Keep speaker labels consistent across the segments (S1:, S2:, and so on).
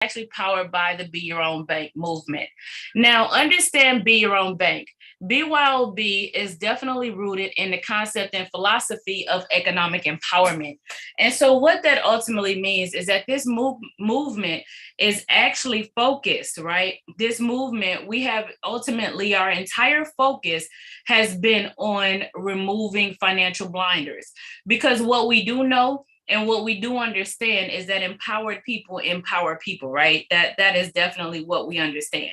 S1: actually powered by the Be Your Own Bank movement. Now, understand Be Your Own Bank. BYOB is definitely rooted in the concept and philosophy of economic empowerment. And so what that ultimately means is that this movement is actually focused, right? This movement, we have ultimately our entire focus has been on removing financial blinders, because what we do know and what we do understand is that empowered people empower people, right? That is definitely what we understand.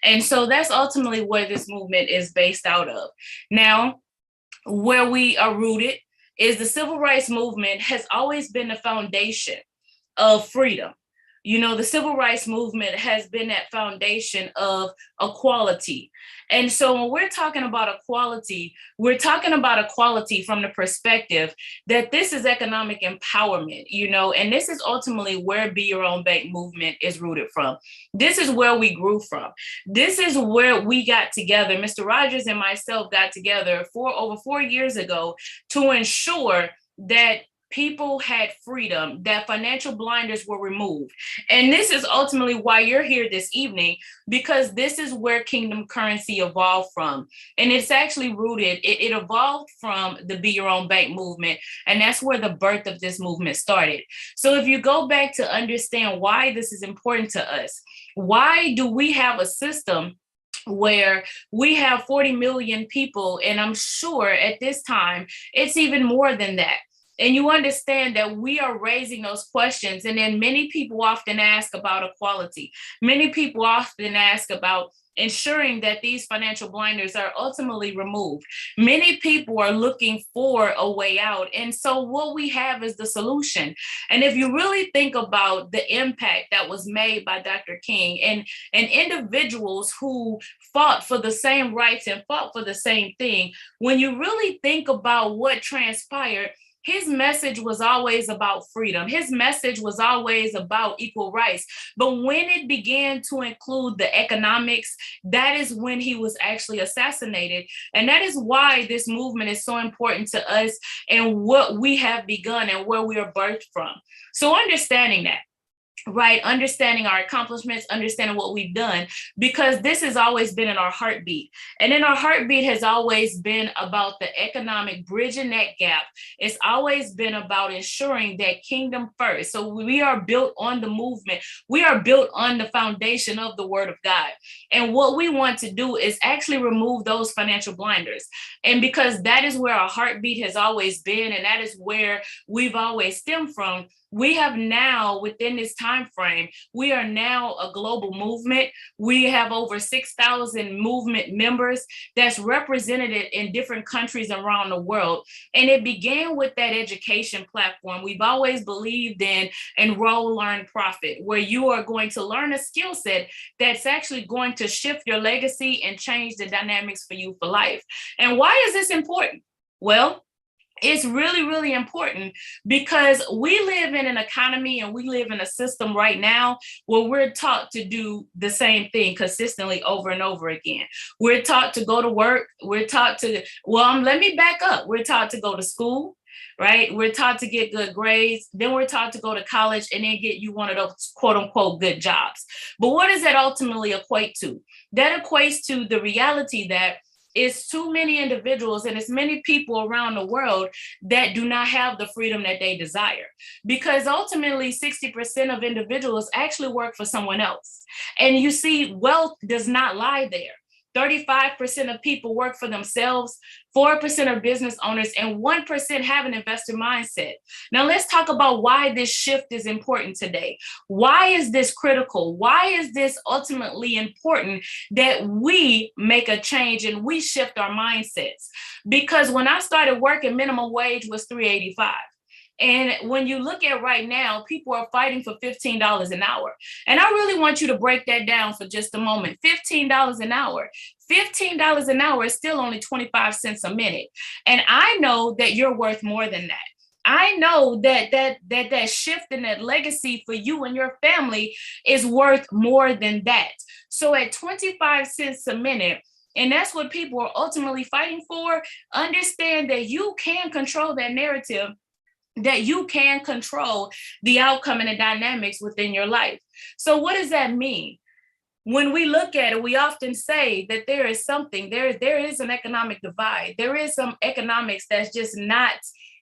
S1: And so that's ultimately where this movement is based out of. Now, where we are rooted is the civil rights movement has always been the foundation of freedom. You know, the civil rights movement has been that foundation of equality. And so when we're talking about equality, we're talking about equality from the perspective that this is economic empowerment, you know, and this is ultimately where Be Your Own Bank movement is rooted from. This is where we grew from. This is where we got together. Mr. Rogers and myself got together over 4 years ago to ensure that people had freedom, that financial blinders were removed. And this is ultimately why you're here this evening, because this is where kingdom currency evolved from. And it's actually rooted, it evolved from the Be Your Own Bank movement. And that's where the birth of this movement started. So if you go back to understand why this is important to us, why do we have a system where we have 40 million people, and I'm sure at this time, it's even more than that. And you understand that we are raising those questions. And then many people often ask about equality. Many people often ask about ensuring that these financial blinders are ultimately removed. Many people are looking for a way out. And so what we have is the solution. And if you really think about the impact that was made by Dr. King and individuals who fought for the same rights and fought for the same thing, when you really think about what transpired, his message was always about freedom. His message was always about equal rights. But when it began to include the economics, that is when he was actually assassinated. And that is why this movement is so important to us and what we have begun and where we are birthed from. So understanding that, right? Understanding our accomplishments, understanding what we've done, because this has always been in our heartbeat. And in our heartbeat has always been about the economic bridging that gap. It's always been about ensuring that kingdom first. So we are built on the movement. We are built on the foundation of the word of God. And what we want to do is actually remove those financial blinders. And because that is where our heartbeat has always been, and that is where we've always stemmed from, we have now, within this time frame, we are now a global movement. We have over 6,000 movement members that's represented in different countries around the world. And it began with that education platform. We've always believed in enroll, learn, profit, where you are going to learn a skill set that's actually going to shift your legacy and change the dynamics for you for life. And why is this important? Well, it's really, really important because we live in an economy and we live in a system right now where we're taught to do the same thing consistently over and over again. We're taught to go to work. We're taught to, let me back up. We're taught to go to school, right? We're taught to get good grades. Then we're taught to go to college and then get you one of those quote unquote good jobs. But what does that ultimately equate to? That equates to the reality that it's too many individuals and it's many people around the world that do not have the freedom that they desire. Because ultimately 60% of individuals actually work for someone else. And you see, wealth does not lie there. 35% of people work for themselves, 4% are business owners, and 1% have an investor mindset. Now let's talk about why this shift is important today. Why is this critical? Why is this ultimately important that we make a change and we shift our mindsets? Because when I started working, minimum wage was $3.85. And when you look at right now, people are fighting for $15 an hour. And I really want you to break that down for just a moment. $15 an hour. $15 an hour is still only 25 cents a minute. And I know that you're worth more than that. I know that shift in that legacy for you and your family is worth more than that. So at 25 cents a minute, and that's what people are ultimately fighting for, understand that you can control that narrative that you can control the outcome and the dynamics within your life. So what does that mean? When we look at it, we often say that there is something, there is an economic divide. There is some economics that's just not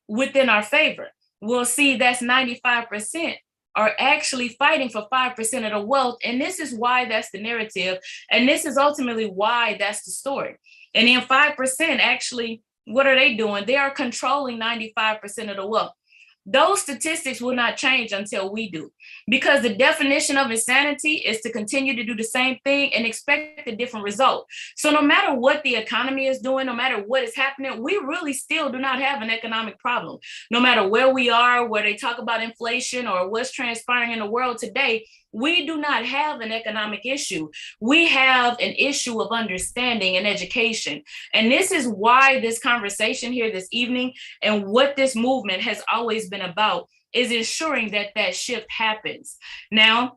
S1: within our favor. We'll see that's 95% are actually fighting for 5% of the wealth. And this is why that's the narrative. And this is ultimately why that's the story. And then 5% actually, what are they doing? They are controlling 95% of the wealth. Those statistics will not change until we do, because the definition of insanity is to continue to do the same thing and expect a different result. So no matter what the economy is doing, no matter what is happening, we really still do not have an economic problem. No matter where we are, where they talk about inflation or what's transpiring in the world today, we do not have an economic issue. We have an issue of understanding and education. And this is why this conversation here this evening and what this movement has always been about is ensuring that that shift happens. Now,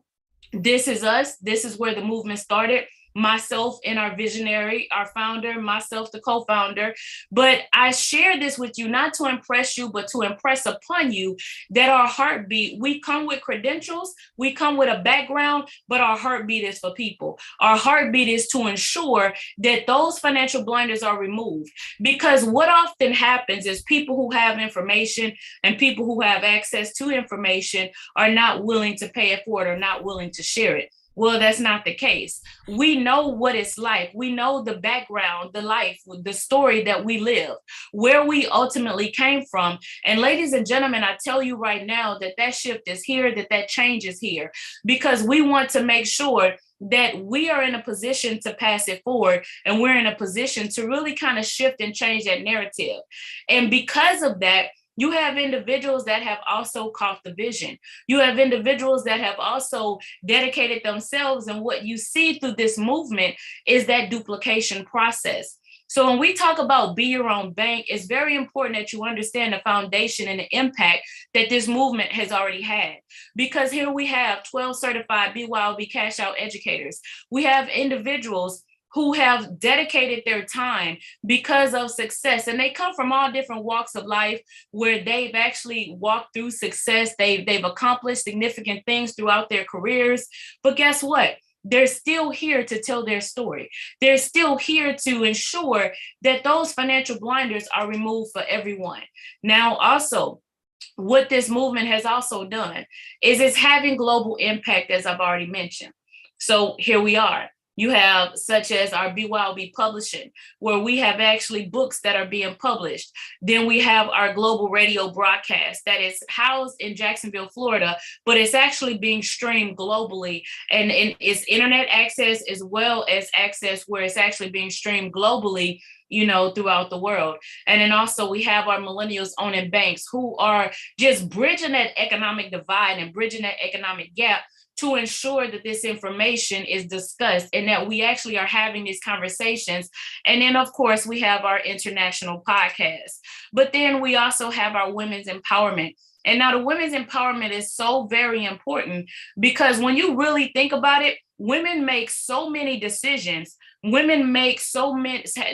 S1: this is us. This is where the movement started. Myself and our visionary, our founder, myself, the co-founder. But I share this with you, not to impress you, but to impress upon you that our heartbeat, we come with credentials, we come with a background, but our heartbeat is for people. Our heartbeat is to ensure that those financial blinders are removed. Because what often happens is people who have information and people who have access to information are not willing to pay it forward or not willing to share it. Well, that's not the case. We know what it's like. We know the background, the life, the story that we live, where we ultimately came from. And ladies and gentlemen, I tell you right now that that shift is here, that change is here, because we want to make sure that we are in a position to pass it forward, and we're in a position to really kind of shift and change that narrative. And because of that, you have individuals that have also caught the vision. You have individuals that have also dedicated themselves. And what you see through this movement is that duplication process. So when we talk about be your own bank, it's very important that you understand the foundation and the impact that this movement has already had. Because here we have 12 certified BYOB cash out educators. We have individuals who have dedicated their time because of success. And they come from all different walks of life where they've actually walked through success. They've accomplished significant things throughout their careers. But guess what? They're still here to tell their story. They're still here to ensure that those financial blinders are removed for everyone. Now, also, what this movement has also done is it's having global impact, as I've already mentioned. So here we are. You have such as our BYOB publishing, where we have actually books that are being published. Then we have our global radio broadcast that is housed in Jacksonville, Florida, but it's actually being streamed globally. And it's internet access as well as access where it's actually being streamed globally, you know, throughout the world. And then also we have our millennials owning banks who are just bridging that economic divide and bridging that economic gap to ensure that this information is discussed and that we actually are having these conversations. And then, of course, we have our international podcast. But then we also have our women's empowerment. And now the women's empowerment is so very important because when you really think about it, women make so many decisions. Women make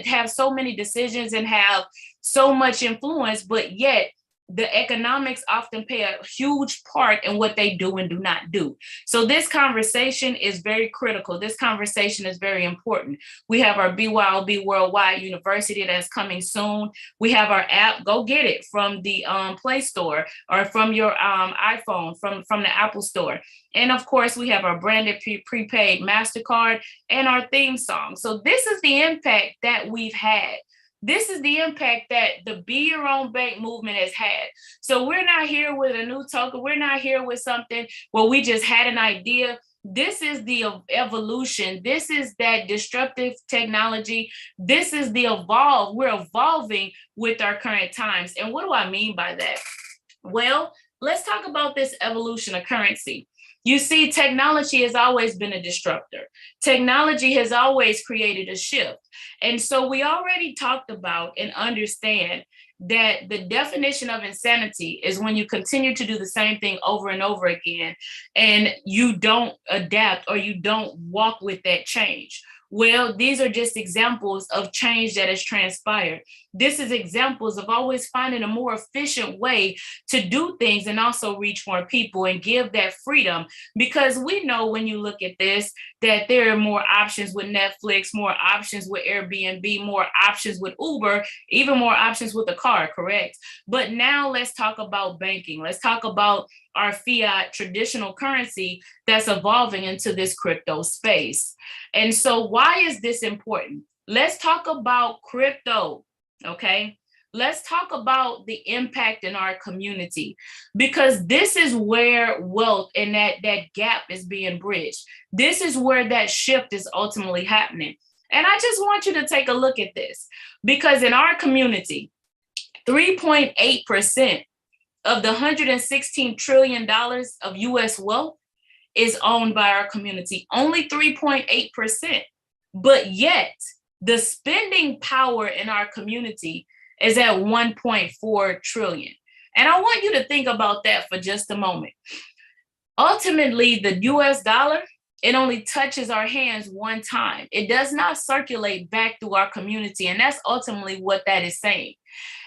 S1: have so many decisions and have so much influence, but yet the economics often play a huge part in what they do and do not do. So this conversation is very critical. This conversation is very important. We have our BYOB Worldwide University that's coming soon. We have our app. Go get it from the Play Store or from your iPhone, from the Apple Store. And of course, we have our branded prepaid MasterCard and our theme song. So this is the impact that we've had. This is the impact that the Be Your Own Bank movement has had. So we're not here with a new token. We're not here with something where we just had an idea. This is the evolution. This is that disruptive technology. This is the evolve. We're evolving with our current times. And what do I mean by that? Well, let's talk about this evolution of currency. You see, technology has always been a disruptor. Technology has always created a shift. And so we already talked about and understand that the definition of insanity is when you continue to do the same thing over and over again, and you don't adapt or you don't walk with that change. Well, these are just examples of change that has transpired. This is examples of always finding a more efficient way to do things and also reach more people and give that freedom. Because we know when you look at this, that there are more options with Netflix, more options with Airbnb, more options with Uber, even more options with a car, correct? But now let's talk about banking. Let's talk about our fiat traditional currency that's evolving into this crypto space. And so why is this important? Let's talk about crypto, okay? Let's talk about the impact in our community, because this is where wealth and that gap is being bridged. This is where that shift is ultimately happening. And I just want you to take a look at this, because in our community, 3.8% of the $116 trillion of US wealth is owned by our community, only 3.8%. But yet the spending power in our community is at 1.4 trillion. And I want you to think about that for just a moment. Ultimately, the US dollar, it only touches our hands one time. It does not circulate back through our community. And that's ultimately what that is saying.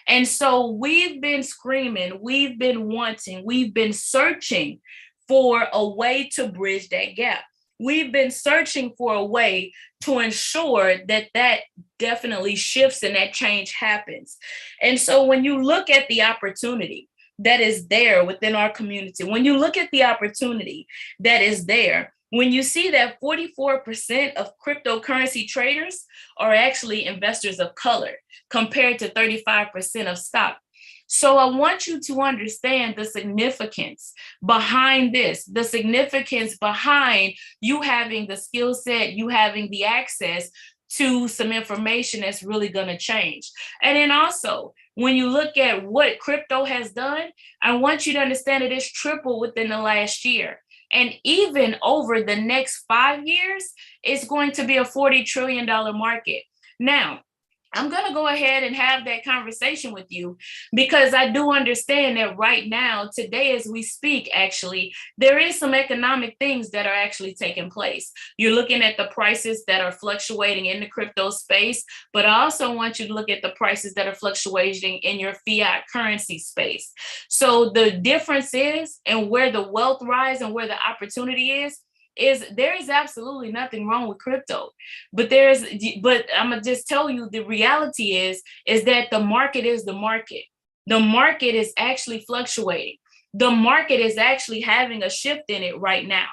S1: And so we've been screaming, we've been wanting, we've been searching for a way to bridge that gap. We've been searching for a way to ensure that that definitely shifts and that change happens. And so when you look at the opportunity that is there within our community, when you look at the opportunity that is there, when you see that 44% of cryptocurrency traders are actually investors of color compared to 35% of stock. So I want you to understand the significance behind this, the significance behind you having the skill set, you having the access to some information that's really going to change. And then also, when you look at what crypto has done, I want you to understand that it's tripled within the last year. And even over the next 5 years, it's going to be a $40 trillion market. Now, I'm going to go ahead and have that conversation with you, because I do understand that right now, today, as we speak, actually, there is some economic things that are actually taking place. You're looking at the prices that are fluctuating in the crypto space, but I also want you to look at the prices that are fluctuating in your fiat currency space. So the difference is, and where the wealth rise and where the opportunity is there is absolutely nothing wrong with crypto, but I'm gonna just tell you the reality is that the market is the market. The market is actually fluctuating. The market is actually having a shift in it right now.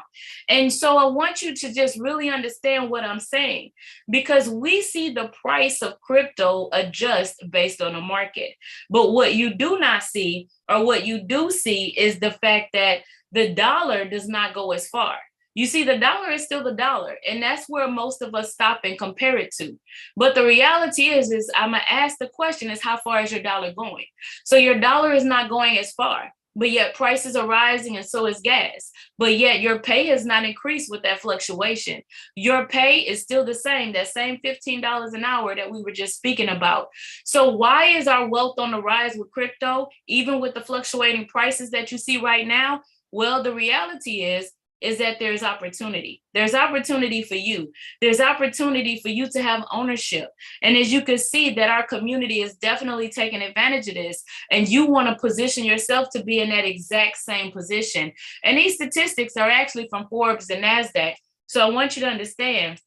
S1: And so I want you to just really understand what I'm saying, because we see the price of crypto adjust based on the market. But what you do not see, or what you do see, is the fact that the dollar does not go as far. You see, the dollar is still the dollar, and that's where most of us stop and compare it to. But the reality is I'm gonna ask the question is, how far is your dollar going? So your dollar is not going as far, but yet prices are rising and so is gas. But yet your pay has not increased with that fluctuation. Your pay is still the same, that same $15 an hour that we were just speaking about. So why is our wealth on the rise with crypto, even with the fluctuating prices that you see right now? Well, the reality is that there's opportunity. There's opportunity for you. There's opportunity for you to have ownership. And as you can see, that our community is definitely taking advantage of this. And you want to position yourself to be in that exact same position. And these statistics are actually from Forbes and NASDAQ. So I want you to understand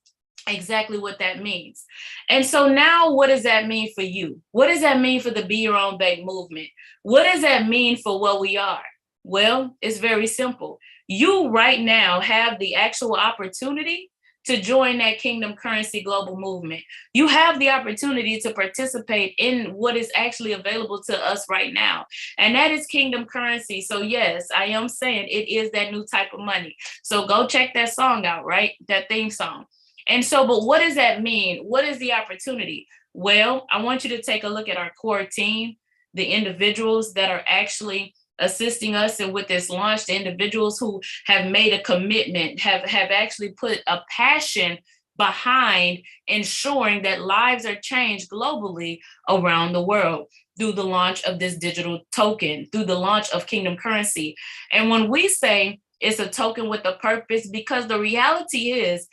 S1: exactly what that means. And so now, what does that mean for you? What does that mean for the Be Your Own Bank movement? What does that mean for what we are? Well, it's very simple. You right now have the actual opportunity to join that Kingdom Currency global movement. You have the opportunity to participate in what is actually available to us right now, and that is Kingdom Currency. So yes, I am saying it is that new type of money. So go check that song out, right? That theme song. And so, but what does that mean? What is the opportunity? Well, I want you to take a look at our core team, the individuals that are actually assisting us and with this launch, the individuals who have made a commitment, have actually put a passion behind ensuring that lives are changed globally around the world through the launch of this digital token, through the launch of Kingdom Currency. And when we say It's a token with a purpose, because the reality is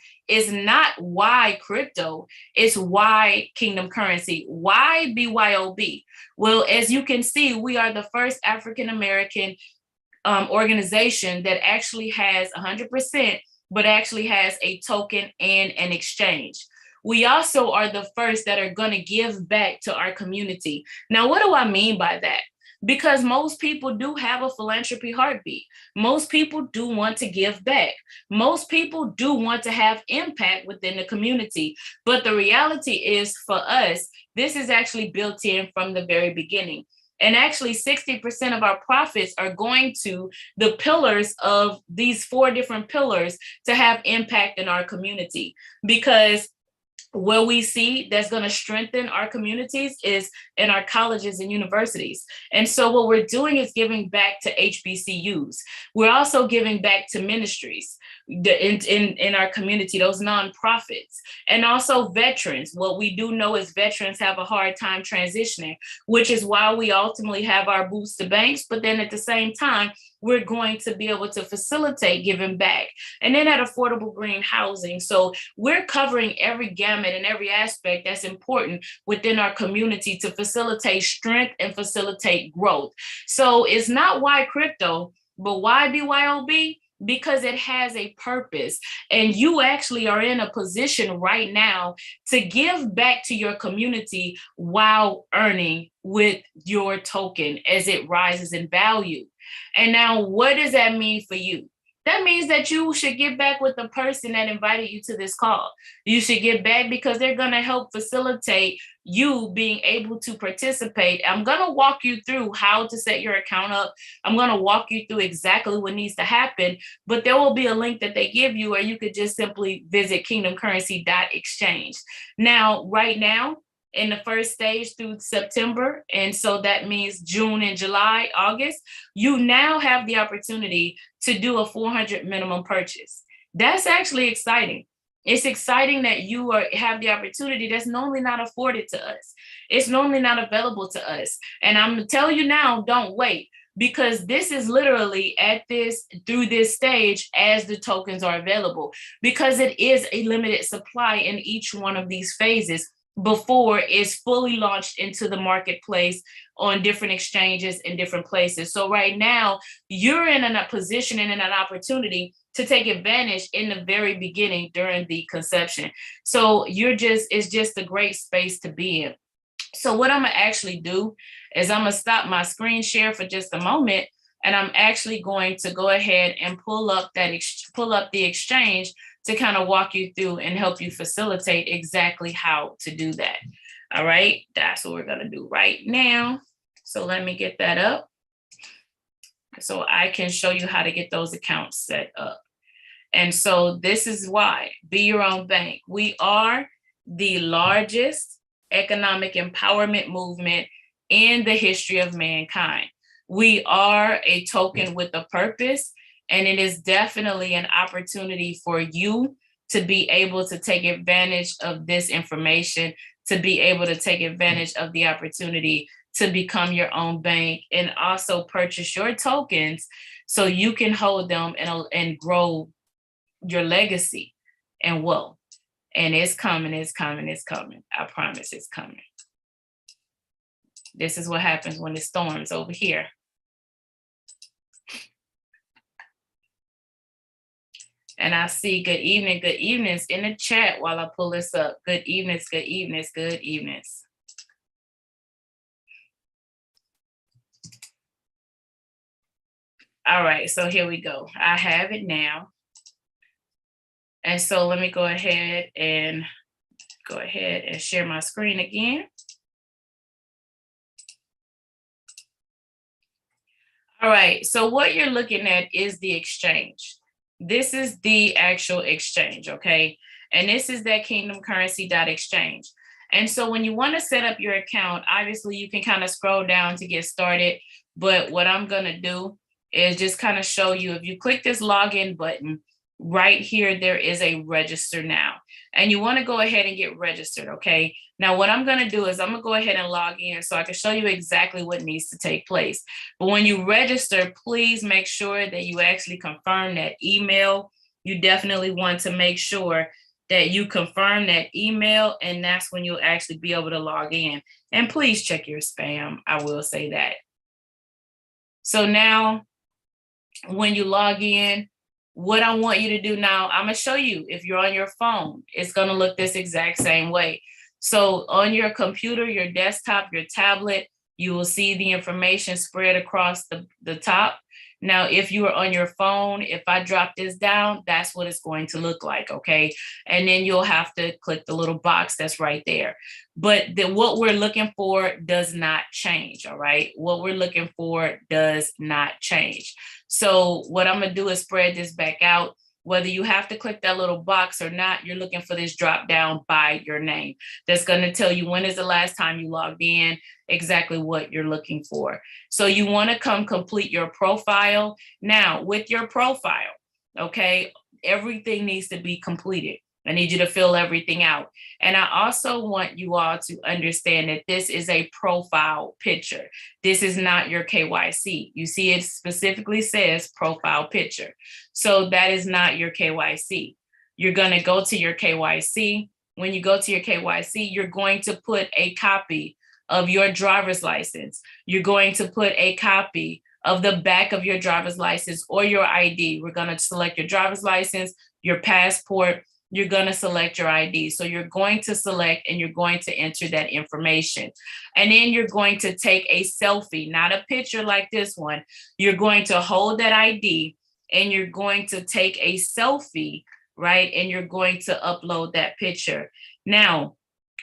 S1: not why crypto, it's why Kingdom Currency. Why BYOB? Well, as you can see, we are the first African-American organization that actually has 100%, but actually has a token and an exchange. We also are the first that are going to give back to our community. Now, what do I mean by that? Because most people do have a philanthropy heartbeat. Most people do want to give back. Most people do want to have impact within the community. But the reality is, for us, this is actually built in from the very beginning. And actually 60% of our profits are going to the pillars of these 4 different pillars to have impact in our community. Because what we see that's going to strengthen our communities is in our colleges and universities. And so what we're doing is giving back to HBCUs. We're also giving back to ministries in our community, those nonprofits, and also veterans. What we do know is veterans have a hard time transitioning, which is why we ultimately have our boots to banks. But then at the same time, we're going to be able to facilitate giving back. And then at affordable green housing. So we're covering every gamut and every aspect that's important within our community to facilitate strength and facilitate growth. So it's not why crypto, but why BYOB? Because it has a purpose, and you actually are in a position right now to give back to your community while earning with your token as it rises in value. And now, what does that mean for you? That means that you should get back with the person that invited you to this call. You should get back because they're going to help facilitate you being able to participate. I'm going to walk you through how to set your account up. I'm going to walk you through exactly what needs to happen, but there will be a link that they give you, or you could just simply visit kingdomcurrency.exchange. Now, right now, in the first stage through September, and so that means June and July, August, you now have the opportunity to do a 400 minimum purchase. That's actually exciting. It's exciting that you have the opportunity that's normally not afforded to us. It's normally not available to us. And I'm gonna tell you now, don't wait, because this is literally through this stage as the tokens are available, because it is a limited supply in each one of these phases before it's fully launched into the marketplace on different exchanges in different places. So right now, you're in a position and in an opportunity to take advantage in the very beginning during the conception. So it's just a great space to be in. So what I'm gonna actually do is I'm gonna stop my screen share for just a moment, and I'm actually going to go ahead and pull up the exchange to kind of walk you through and help you facilitate exactly how to do that. All right, that's what we're gonna do right now. So let me get that up so I can show you how to get those accounts set up. And so this is why, be your own bank. We are the largest economic empowerment movement in the history of mankind. We are a token with a purpose, and it is definitely an opportunity for you to be able to take advantage of this information, to be able to take advantage of the opportunity to become your own bank and also purchase your tokens so you can hold them and grow your legacy and wealth. And it's coming, it's coming, it's coming. I promise it's coming. This is what happens when it storms over here. And I see good evenings in the chat while I pull this up. Good evenings, good evenings, good evenings. All right, so here we go. I have it now. And so let me go ahead and share my screen again. All right, so what you're looking at is the exchange. This is the actual exchange, okay? And this is that kingdomcurrency.exchange. And so when you want to set up your account, obviously you can kind of scroll down to get started. But what I'm going to do is just kind of show you, if you click this login button, right here, there is a register now. And you want to go ahead and get registered, okay? Now, what I'm going to do is I'm going to go ahead and log in so I can show you exactly what needs to take place. But when you register, please make sure that you actually confirm that email. You definitely want to make sure that you confirm that email, and that's when you'll actually be able to log in. And please check your spam. I will say that. So now, when you log in, what I want you to do now, I'm gonna show you, if you're on your phone, it's gonna look this exact same way. So on your computer, your desktop, your tablet, you will see the information spread across the top. Now, if you are on your phone, if I drop this down, that's what it's going to look like, okay? And then you'll have to click the little box that's right there. But what we're looking for does not change, all right? What we're looking for does not change. So what I'm gonna do is spread this back out. Whether you have to click that little box or not, you're looking for this drop down by your name. That's gonna tell you when is the last time you logged in, exactly what you're looking for. So you wanna come complete your profile. Now, with your profile, okay, everything needs to be completed. I need you to fill everything out. And I also want you all to understand that this is a profile picture. This is not your KYC. You see, it specifically says profile picture. So that is not your KYC. You're going to go to your KYC. When you go to your KYC, you're going to put a copy of your driver's license. You're going to put a copy of the back of your driver's license or your ID. We're going to select your driver's license, your passport. You're going to select your ID. So you're going to select and you're going to enter that information. And then you're going to take a selfie, not a picture like this one. You're going to hold that ID and you're going to take a selfie, right? And you're going to upload that picture. Now,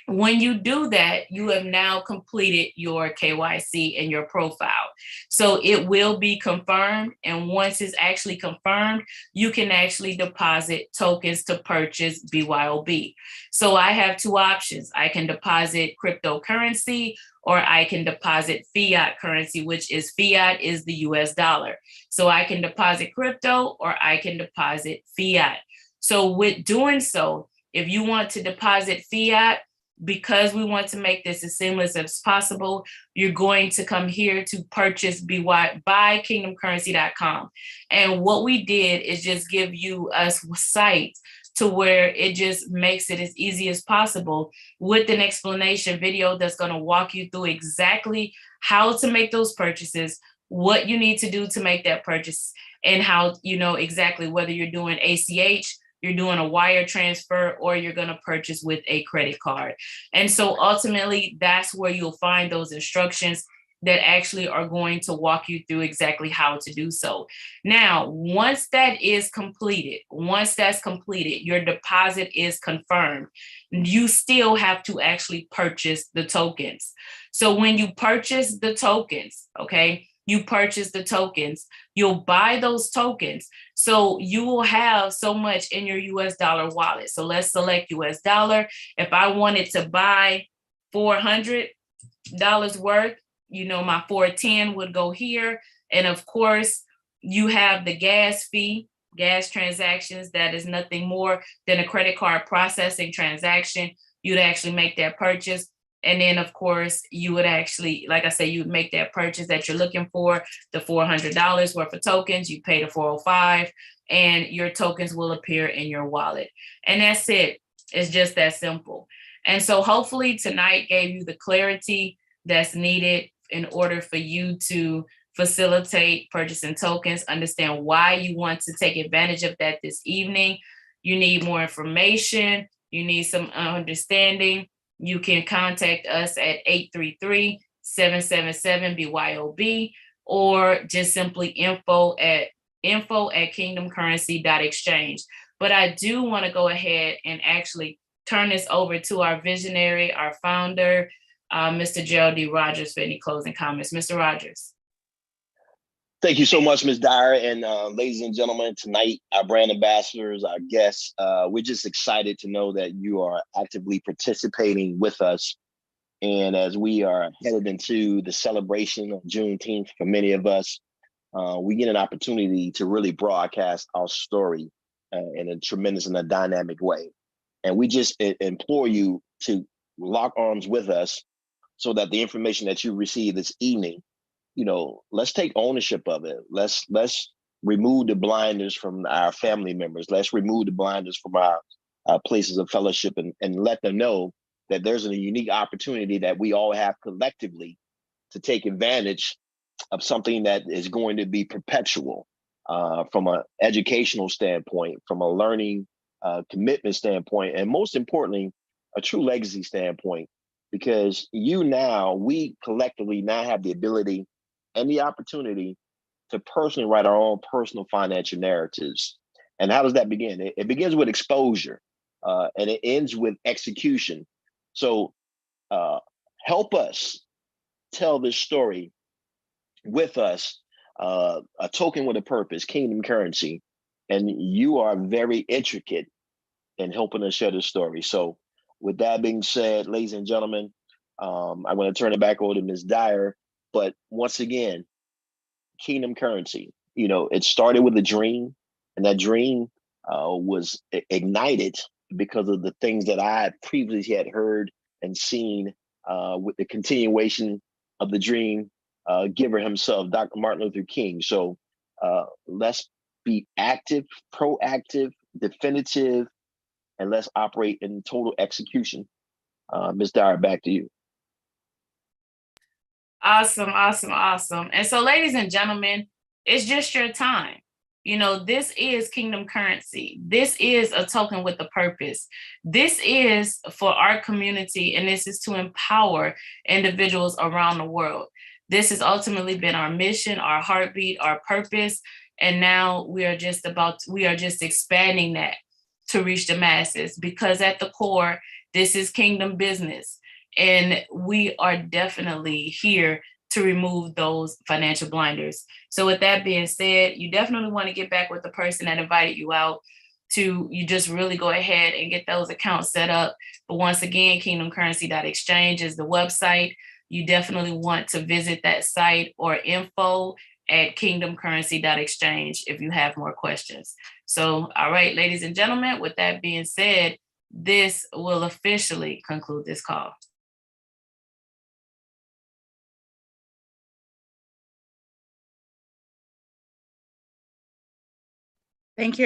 S1: when you do that, you have now completed your KYC and your profile. So it will be confirmed. And once it's actually confirmed, you can actually deposit tokens to purchase BYOB. So I have two options. I can deposit cryptocurrency or I can deposit fiat currency, which is fiat is the US dollar. So I can deposit crypto or I can deposit fiat. So with doing so, if you want to deposit fiat, because we want to make this as seamless as possible, you're going to come here to purchase buy kingdomcurrency.com. And what we did is just give you a site to where it just makes it as easy as possible with an explanation video that's going to walk you through exactly how to make those purchases, what you need to do to make that purchase, and how you know exactly whether you're doing ACH, you're doing a wire transfer, or you're going to purchase with a credit card. And so ultimately, that's where you'll find those instructions that actually are going to walk you through exactly how to do so. Now, once that is completed, your deposit is confirmed. You still have to actually purchase the tokens. So when you purchase the tokens, okay, you'll buy those tokens. So you will have so much in your US dollar wallet. So let's select US dollar. If I wanted to buy $400 worth, you know, my 410 would go here. And of course, you have the gas fee, gas transactions. That is nothing more than a credit card processing transaction. You'd actually make that purchase. And then, of course, you would actually, like I said, you would make that purchase that you're looking for, the $400 worth of tokens, you pay the $405, and your tokens will appear in your wallet. And that's it. It's just that simple. And so hopefully tonight gave you the clarity that's needed in order for you to facilitate purchasing tokens, understand why you want to take advantage of that this evening. You need more information. You need some understanding. You can contact us at 833-777-BYOB or just simply info at kingdomcurrency.exchange. But I do want to go ahead and actually turn this over to our visionary, our founder, Mr. Gerald D. Rogers, for any closing comments. Mr. Rogers.
S2: Thank you so much, Ms. Dyer. And ladies and gentlemen, tonight, our brand ambassadors, our guests, we're just excited to know that you are actively participating with us. And as we are headed into the celebration of Juneteenth, for many of us, we get an opportunity to really broadcast our story in a tremendous and a dynamic way. And we just implore you to lock arms with us so that the information that you receive this evening, let's take ownership of it. Let's remove the blinders from our family members. Let's remove the blinders from our places of fellowship and let them know that there's a unique opportunity that we all have collectively to take advantage of something that is going to be perpetual from an educational standpoint, from a learning commitment standpoint, and most importantly, a true legacy standpoint, because we collectively now have the ability and the opportunity to personally write our own personal financial narratives. And how does that begin? It begins with exposure and it ends with execution. So help us tell this story with us, a token with a purpose, Kingdom Currency. And you are very intricate in helping us share this story. So with that being said, ladies and gentlemen, I'm going to turn it back over to Ms. Dyer. But once again, Kingdom Currency, it started with a dream, and that dream was ignited because of the things that I previously had heard and seen with the continuation of the dream giver himself, Dr. Martin Luther King. So let's be active, proactive, definitive, and let's operate in total execution. Ms. Dyer, back to you.
S1: Awesome, awesome, awesome. And so, ladies and gentlemen, it's just your time. This is Kingdom Currency. This is a token with a purpose. This is for our community, and this is to empower individuals around the world. This has ultimately been our mission, our heartbeat, our purpose. And now we are just expanding that to reach the masses, because at the core, this is kingdom business. And we are definitely here to remove those financial blinders. So with that being said, you definitely want to get back with the person that invited you out you just really go ahead and get those accounts set up. But once again, kingdomcurrency.exchange is the website. You definitely want to visit that site, or info@kingdomcurrency.exchange if you have more questions. So, all right, ladies and gentlemen, with that being said, this will officially conclude this call.
S3: Thank you.